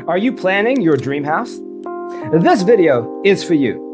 Are you planning your dream house? This video is for you.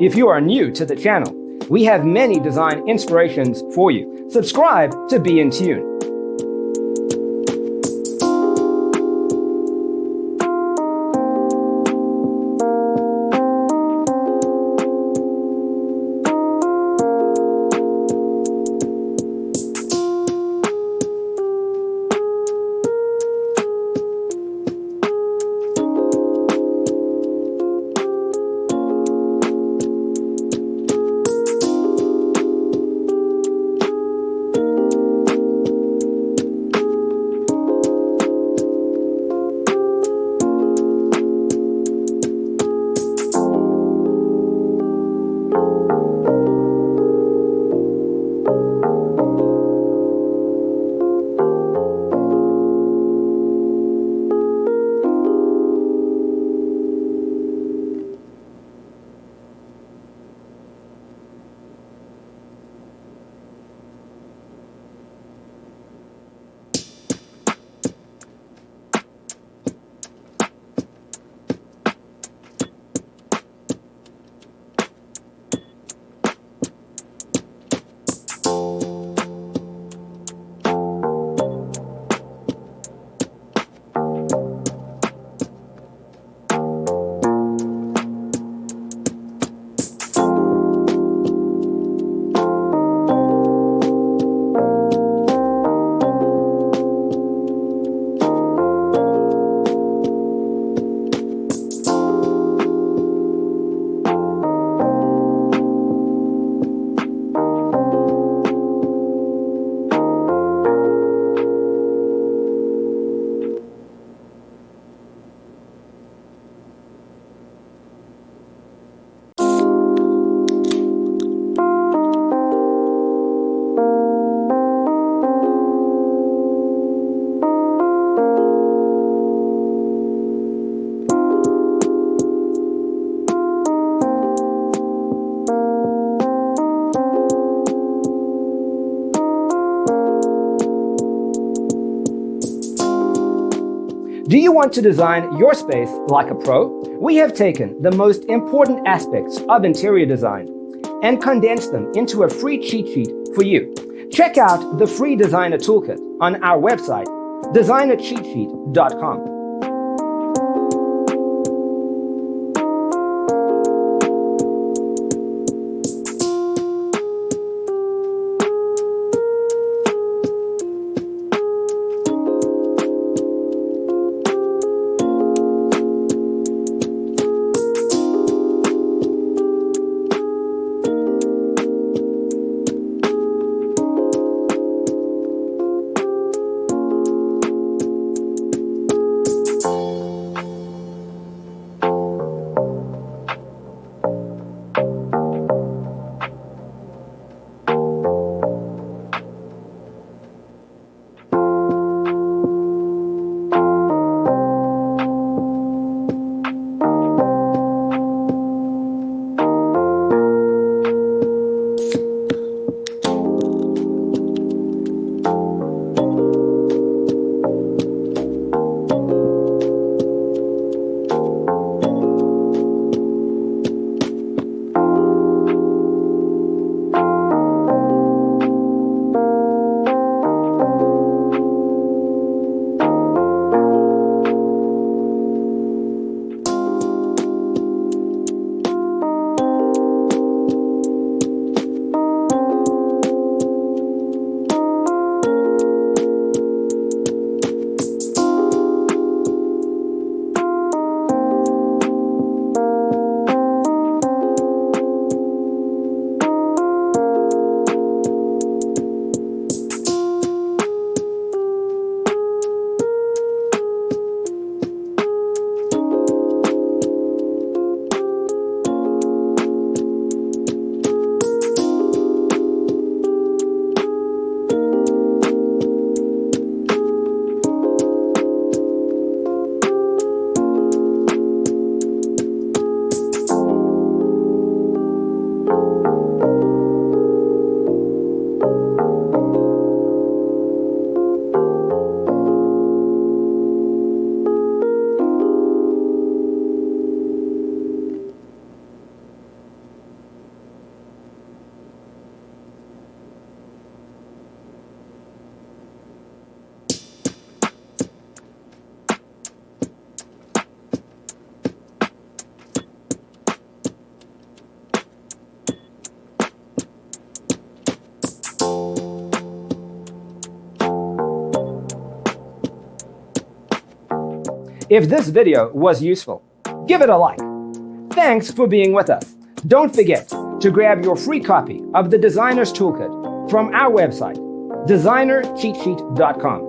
If you are new to the channel, we have many design inspirations for you. Subscribe to be in tune. Do you want to design your space like a pro? We have taken the most important aspects of interior design and condensed them into a free cheat sheet for you. Check out the free designer toolkit on our website, designercheatsheet.com. If this video was useful, give it a like. Thanks for being with us. Don't forget to grab your free copy of the Designer's Toolkit from our website, designercheatsheet.com.